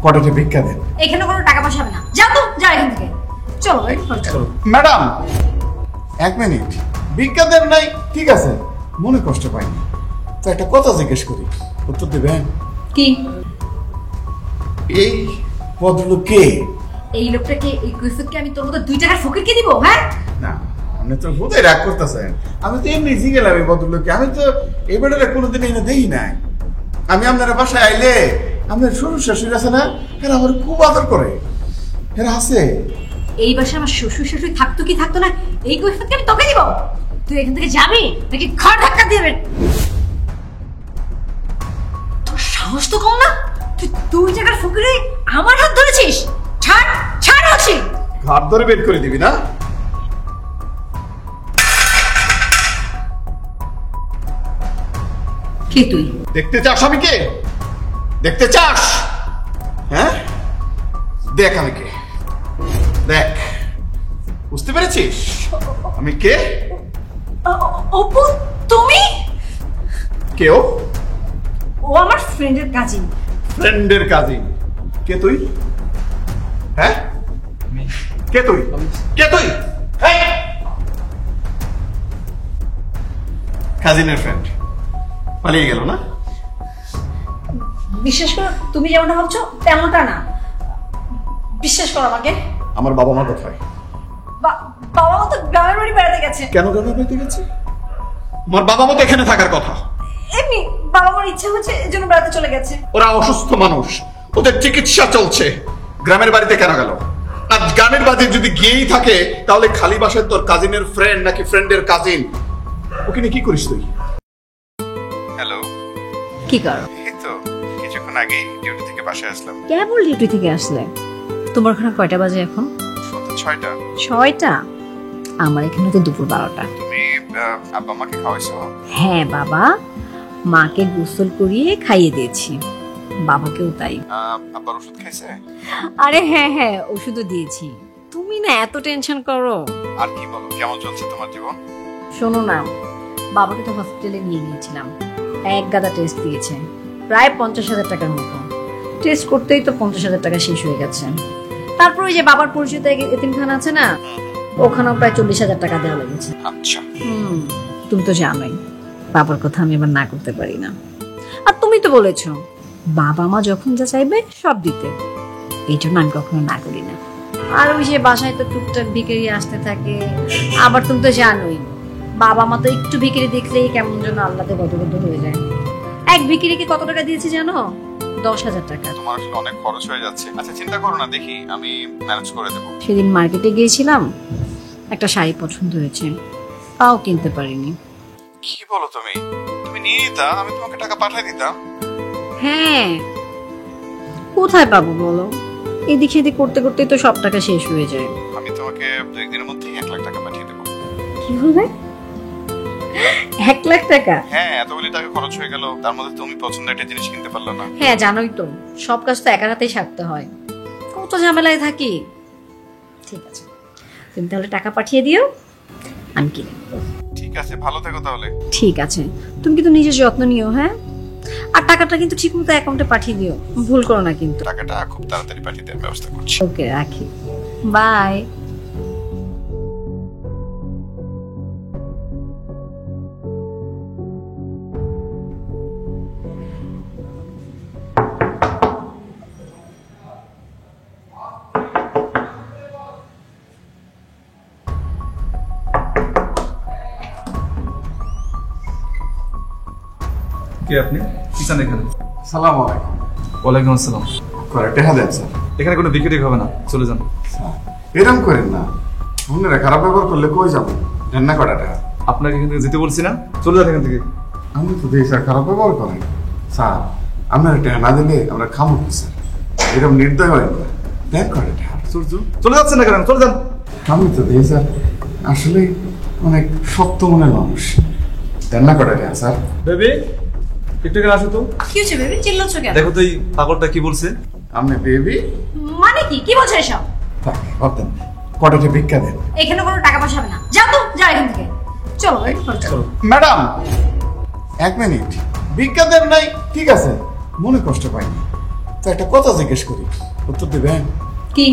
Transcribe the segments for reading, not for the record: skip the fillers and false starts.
কটাতে ভিক্ষা দেন। এখানে কোনো টাকা পয়সা হবে না, যাও তো, যাও এখান থেকে, চলো। ম্যাডাম 1 মিনিট, ভিক্ষা দেন নাই ঠিক আছে, মনে কষ্ট পাইনি, তো একটা কথা জিজ্ঞেস করি, উত্তর দেবেন? কি? এই ভদ্রলোক কে? এই লোকটাকে, এই কৈফিয়তকে আমি তোর মতো 2 টাকার ফকিরকে দিব? হ্যাঁ না, আপনি তো বোধহয় রাগ করতেছেন। আমি তো এমনি জিগেলাম এই ভদ্রলোককে, আমি তো এই বেটারে কোনোদিন এনে দেই নাই। আমি আপনার বাসায় আইলে আপনার শ্বশুর শাশুড়ি আছে না, এরা আমার খুব আদর করে, এরা আছে। এই বাসায় আমার শ্বশুর শাশুড়ি থাকতো কি থাকতো না, এই কৈফিয়তকে আমি তোকে দিব? তুই এখান থেকে যাবি নাকি ঘর ধাক্কা দিবেন? তোর সাহস তো কম না, তুই 2 টাকার ফকিরে আমার হাত ধরেছিস? ছাড়, ছাড় আছি। হাত ধরে বের করে দিবি না? কে তুই? দেখতে চাস আমি কে? দেখতে চাস? হ্যাঁ, দেখ আমি কে, দেখ, বুঝতে পেরেছিস আমি কে? অপু, তুমি? কেউ? ও আমার ফ্রেন্ডের কাজিন। ফ্রেন্ডের কাজিন? কে তুই? হ্যাঁ, কে তুই? কে তুই? কাজিনের ফ্রেন্ড পালিয়ে গেল না? বিশ্বাস করো, তুমি যেমনটা ভাবছো তেমনটা না, বিশ্বাস করো আমাকে। আমার বাবা মা কোথায়? বাবা মা তো গ্রামের বাড়ি বেড়াতে গেছে। কেন গ্রামের বাড়িতে গেছে? আমার বাবা মা তো এখানে থাকার কথা। এমনি বাবা মার ইচ্ছা হচ্ছে, এজন্য বেড়াতে চলে গেছে। ওরা অসুস্থ মানুষ, ওদের চিকিৎসা চলছে, গ্রামের বাড়িতে কেন গেল? আর গ্রামের বাড়িতে যদি গিয়েই থাকে তাহলে খালি বাসায় তোর কাজিনের ফ্রেন্ড নাকি ফ্রেন্ডের কাজিন, ওখানে কি করিস তুই? হ্যালো, কি করো? এই তো কিছুক্ষণ আগে ডিউটি থেকে বাসায় আসলাম। কেবল ডিউটি থেকে আসলে? তোমার ওখানে কয়টা বাজে এখন? সন্ধ্যা 6টা। 6টা? আমার এখানে তো দুপুর 12টা। তুমি আব্বা মাকে খাওয়াইছো? হ্যাঁ বাবা, মাকে গোসল করিয়ে খাইয়ে দিয়েছি, বাবাকেও তাই। আব্বার ওষুধ খাইছে? আরে হ্যাঁ হ্যাঁ, ওষুধও দিয়েছি। তুমি না এত টেনশন করো। আর কি বলো, কেমন চলছে তোমার জীবন? শোনো না, বাবাকে তো হসপিটালে নিয়ে গিয়েছিলাম, এক গাদা টেস্ট দিয়েছে, প্রায় 50,000 টাকার মতো। টেস্ট করতেই তো 50,000 টাকা শেষ হয়ে গেছে। তারপর ওই যে বাবার পরিচিত এতিমখানা আছে না, ওখানেও প্রায় 40,000 টাকা দেওয়া লেগেছে। আচ্ছা। তুমি তো জানোই বাবার কথা আমি এবার না করতে পারি না। আর তুমি তো বলেছো বাবা মা যখন যা চাইবে সব দিতে, এই জন্য আমি কখনো না করি না। আর ওই যে বাসায় তো টুকটাক ভিখারি আসতে থাকে, আবার তুমি তো জানোই বাবা মা তো একটু ভিখারি দেখলেই কেমন যেন আল্লাহতে গদগদ হয়ে যায়। এক ভিখারিকে কত টাকা দিয়েছি জানো? 10,000 টাকা। তোমার আসলে অনেক খরচ হয়ে যাচ্ছে। আচ্ছা চিন্তা করো না, দেখি আমি ম্যানেজ করে দেব। সেদিন মার্কেটে গিয়েছিলাম, একটা শাড়ি পছন্দ হয়েছে, তাও কিনতে পারিনি। কি বলো তুমি? তুমি নিয়ে নিতা, আমি তোমাকে টাকা পাঠিয়ে দিতাম। হ্যাঁ, কোথায় পাবো বলো? এদিক সেদিক করতে করতে তো সব টাকা শেষ হয়ে যায়। আমি তোমাকে 2 দিনের মধ্যেই 1 লাখ টাকা পাঠিয়ে দেবো। কি হবে? 1 লাখ টাকা? হ্যাঁ, এতগুলি টাকা খরচ হয়ে গেল, তার মধ্যে তুমি পছন্দের একটা জিনিস কিনতে পারলে না। হ্যাঁ জানোই তো, সব কাজ তো একার হাতেই সারতে হয়, কত ঝামেলায় থাকি। ঠিক আছে, তুমি তাহলে টাকা পাঠিয়ে দিও, আমি কিনে নেবো। ঠিক আছে, ভালো থেকো তাহলে। ঠিক আছে, তুমি কিন্তু নিজের যত্ন নিও। হ্যাঁ, আর টাকাটা কিন্তু ঠিক মতো অ্যাকাউন্টে পাঠিয়ে দিও, ভুল করো না কিন্তু। টাকাটা খুব তাড়াতাড়ি পাঠিয়ে দেওয়ার ব্যবস্থা করছি। ওকে, রাখি, বাই। কে আপনি? কি চান এখানে? সালাম আলাইকুম। ওয়ালাইকুম আসসালাম। করে টাকা দেন স্যার। এখানে কোনো ভিখারি হবে না, চলে যান। এরকম করেন না, আপনারা খারাপ ব্যবহার করলে কই যাবো? দেন না কটা টাকা। আপনাকে এখান থেকে যেতে বলছি না, চলে যান এখান থেকে। আমি তো দেখি স্যার খারাপ ব্যবহার করেন। স্যার আপনারা টাকা না দিলে আমরা খামো কি স্যার? এরকম নির্দয় হয় না, দেন কটা টাকা। চলে যাচ্ছেন না কেন? চলে যান। আমি তো দেখি স্যার আসলে অনেক শক্ত মনের মানুষ, দেন না কটা টাকা স্যার। বেবি একটু এখানে আসো তো। কি হচ্ছে বেবি, চিল্লাচ্ছ কেন? দেখো তো এই পাগলটা কি বলছে। আপনি বেবি মানে কি কি বলছো এসব? ভাবতেন কটাতে ভিক্ষা দেন। এখানে কোনো টাকা পয়সা হবে না, যাও তো, যাও এখান থেকে, চলো। ম্যাডাম 1 মিনিট, ভিক্ষা দেন নাই ঠিক আছে, মনে কষ্ট পাইনি, তো তো একটা কথা জিজ্ঞেস করি, উত্তর দেবেন? কি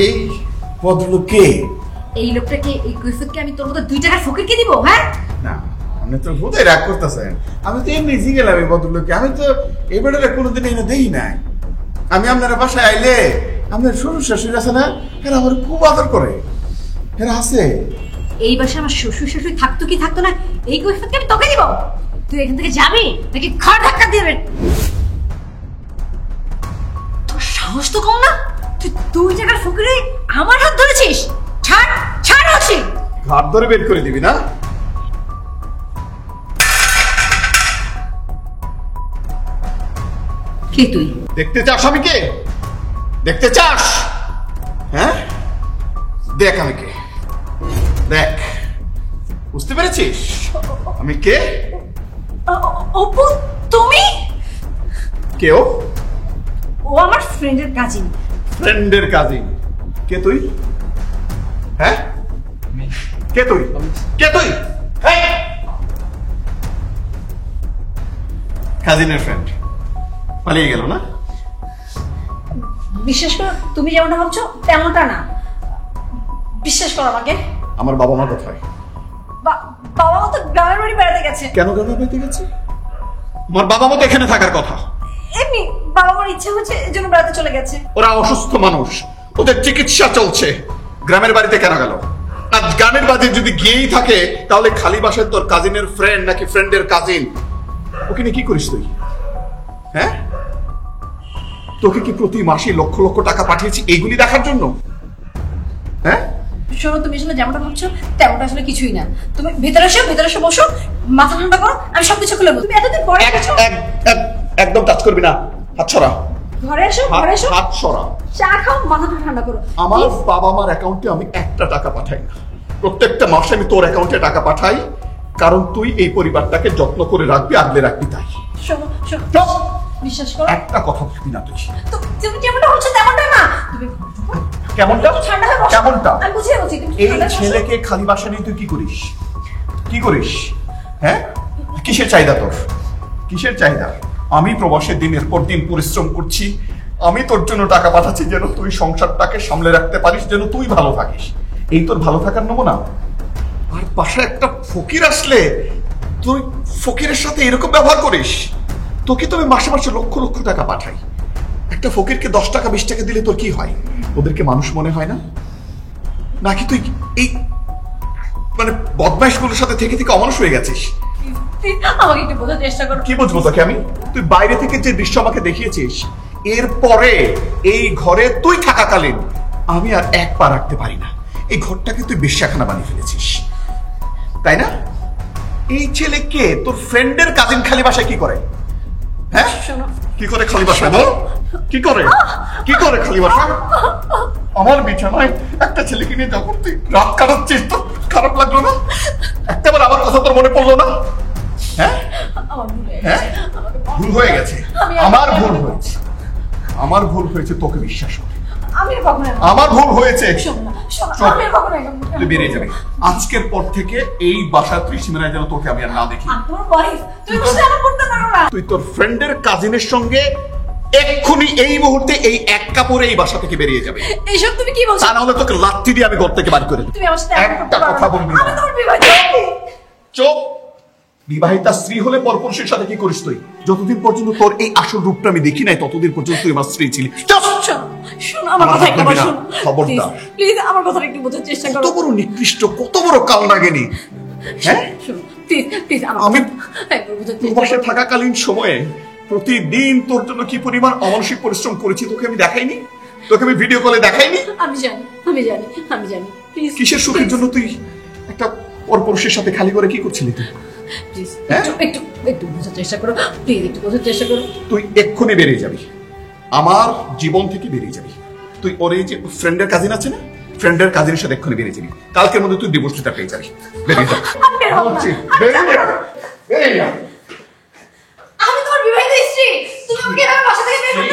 এই ভদ্রলোক কে? এই লোকটাকে, এই কৈফিয়তকে আমি তোর মতো 2 টাকার ফকিরকে দিব? হ্যাঁ না, আপনি তো বোধহয় রাগ করতেছেন। আমি তো এমনি জিগেলাম এই ভদ্রলোককে, আমি তো এই বেটারে কোনোদিন এনে দেই নাই। আমি আপনার বাসায় আইলে আপনার শ্বশুর শাশুড়ি আছে না, এরা আমার খুব আদর করে, এরা আছে। এই বাসায় আমার শ্বশুর শাশুড়ি থাকতো কি থাকতো না, এই কৈফিয়তকে আমি তোকে দিব? তুই এখান থেকে যাবি নাকি ঘর ধাক্কা দিবেন? তোর সাহস তো কম না, তুই 2 টাকার ফকিরে আমার হাত ধরেছিস? ছাড় ছাড় আছি। হাত ধরে বের করে দিবি না? কে তুই? দেখতে চাস আমি কে? দেখতে চাস? হ্যাঁ, দেখ আমি কে, দেখ। বুঝতে পেরেছিস আমি কে? অপু, তুমি? কেউ? ও আমার ফ্রেন্ডের কাজিন। ফ্রেন্ডের কাজিন? কে তুই? হ্যাঁ, কে তুই? কে তুই? কাজিনের ফ্রেন্ড পালিয়ে গেল না? বিশ্বাস করো, তুমি যেমনটা ভাবছো তেমনটা না। বিশ্বাস করো আমাকে। আমার বাবা মা কোথায়? বাবা মা তো গ্রামের বাড়ি বেড়াতে গেছে। কেন গ্রামের বাড়িতে গেছে? আমার বাবা মা তো এখানে থাকার কথা। এমনি বাবা মার ইচ্ছা হচ্ছে এজন্য বেড়াতে চলে গেছে। ওরা অসুস্থ মানুষ, ওদের চিকিৎসা চলছে, গ্রামের বাড়িতে কেন গেল? আর গ্রামের বাড়িতে যদি গিয়েই থাকে তাহলে খালি বাসায় তোর কাজিনের ফ্রেন্ড নাকি ফ্রেন্ডের কাজিন, ওকে নিয়ে কি করিস তুই? হ্যাঁ, তোকে কি প্রতি মাসে লক্ষ লক্ষ টাকা পাঠিয়েছি এইগুলি দেখার জন্য? হ্যাঁ, শোনো, তুমি আসলে যেমনটা ভাবছো তেমনটা আসলে কিছুই না। তুমি ভেতরে এসো বসো, মাথা ঠান্ডা করো, আমি সবকিছু খুলে বলবো। তুমি এতদিন পরে এসেছো। একদম টাচ করবি না, হাত ছড়া। ঘরে এসো। হাত ছড়া। চা খাও, মাথা ঠান্ডা করো। আমার বাবা মার অ্যাকাউন্টে আমি 1টা টাকা পাঠাই না, প্রত্যেকটা মাসে আমি তোর অ্যাকাউন্টে টাকা পাঠাই, কারণ তুই এই পরিবারটাকে যত্ন করে রাখবি, আগলে রাখবি তাই। শোনো, বিশ্বাস করো, একটা কথা বলবি না তুই। তুমি যেমনটা বলছো তেমনটা না। তুমি কেমনটা? ঠান্ডা হয়ে বসো। কেমনটা? আমি বুঝিয়ে বলছি। তুমি এই ছেলেকে খালি বাসা নিয়ে তুই কি করিস? কি করিস? হ্যাঁ, কিসের চাহিদা তোর? কিসের চাহিদা? আমি প্রবাসে দিনের পর দিন পরিশ্রম করছি, আমি তোর জন্য টাকা পাঠাচ্ছি যেন তুই সংসারটাকে সামলে রাখতে পারিস, যেন তুই ভালো থাকিস। এই তোর ভালো থাকার নমুনা? আর বাসায় একটা ফকির আসলে তুই ফকিরের সাথে এরকম ব্যবহার করিস? তোকে তো আমি মাসে মাসে লক্ষ লক্ষ টাকা পাঠাই, একটা ফকিরকে 10 টাকা 20 টাকা দিলে তোর কি হয়? ওদেরকে মানুষ মনে হয় না? নাকি তুই এই মানে বদমাইশগুলোর সাথে থেকে থেকে অমানুষ হয়ে গেছিস? আমাকে একটু বোঝার চেষ্টা করো। কি বুঝবো তোকে আমি? তুই বাইরে থেকে যে দৃশ্য আমাকে দেখিয়েছিস, এরপরে এই ঘরে তুই থাকাকালীন আমি আর 1 পা রাখতে পারি না। এই ঘরটাকে তুই বেশ্যাখানা বানিয়ে ফেলেছিস, তাই না? এই ছেলে কে? তোর ফ্রেন্ডের কাজিন খালি বাসায় কি করে? হ্যাঁ, শোনো, কি করে খালি বাসায়? বল, কি করে? কি করে খালি বাসায়? আমার বিছানায় একটা ছেলেকে নিয়ে যখন তুই রাত কাটাচ্ছিস, তো খারাপ লাগলো না? একটাবার আমার কথা তোর মনে পড়লো না? হ্যাঁ, হ্যাঁ, ভুল হয়ে গেছে। আমার ভুল হয়েছে, আমার ভুল হয়েছে তোকে বিশ্বাস করে। আমি কখনো আমার ভুল হয়েছে। শোনো, আমি কখনো তুই বেরিয়ে যাবি আজকের পর থেকে। এই বাসা ত্রিসীমানায় যেন তোকে আমি আর না দেখি। তোমার ওয়াইফ, তুমি বুঝতে আমার করতে পারো না। তুই তোর ফ্রেন্ডের কাজিনের সঙ্গে এক্ষুনি এই মুহূর্তে এই 1 কাপড়ে এই বাসা থেকে বেরিয়ে যাবে। এইসব তুমি কি বলছো? তা না হলে তোকে লাথি দিয়ে আমি ঘর থেকে বাড়ি করে দেব। তুমি আমার সাথে একটা কথা বলবি না। আমি তোমার বিবাহিত। চুপ। বিবাহিতা স্ত্রী হলে পরপুরুষের সাথে কি করিস তুই? যতদিন পর্যন্ত তোর এই আসল রূপটা আমি দেখি নাই, ততদিন পর্যন্ত তুই আমার স্ত্রী ছিলি। শোনো, আমার কথা একটু শোনো। খবরদার। প্লিজ আমার কথাটা একটু বোঝার চেষ্টা করো। কত বড় নিকৃষ্ট, কত বড় কালনাগিনী। হ্যাঁ, শোনো, প্লিজ আমি একটু বোঝার চেষ্টা প্রবাসে করো। থাকাকালীন সময়ে প্রতিদিন তোর জন্য কি পরিমাণ অমানসিক পরিশ্রম করেছি তোকে আমি দেখাইনি? তোকে আমি ভিডিও কলে দেখাইনি? আমি জানি। প্লিজ, কিসের সুখের জন্য তুই একটা পরপুরুষের সাথে খালি করে কি করছিলি তুই? প্লিজ হ্যাঁ? একটু বোঝার চেষ্টা করো। প্লিজ একটু বোঝার চেষ্টা করো। তুই এক্ষুনি বেরিয়ে যাবি, আমার জীবন থেকে বেরিয়ে যাবি। তুই ওর এই যে ফ্রেন্ডের কাজিন আছে না, ফ্রেন্ডের কাজিনের সাথে এক্ষুনি বেরিয়ে যাবি। কালকের মধ্যে তুই ডিভোর্স লেটার পেয়ে যাবি। বেরিয়ে যা। আমি বের হবো না। বেরিয়ে যা। আমি তোমার বিবাহিত স্ত্রী, তুমি আমাকে এভাবে বাসা থেকে বের করতে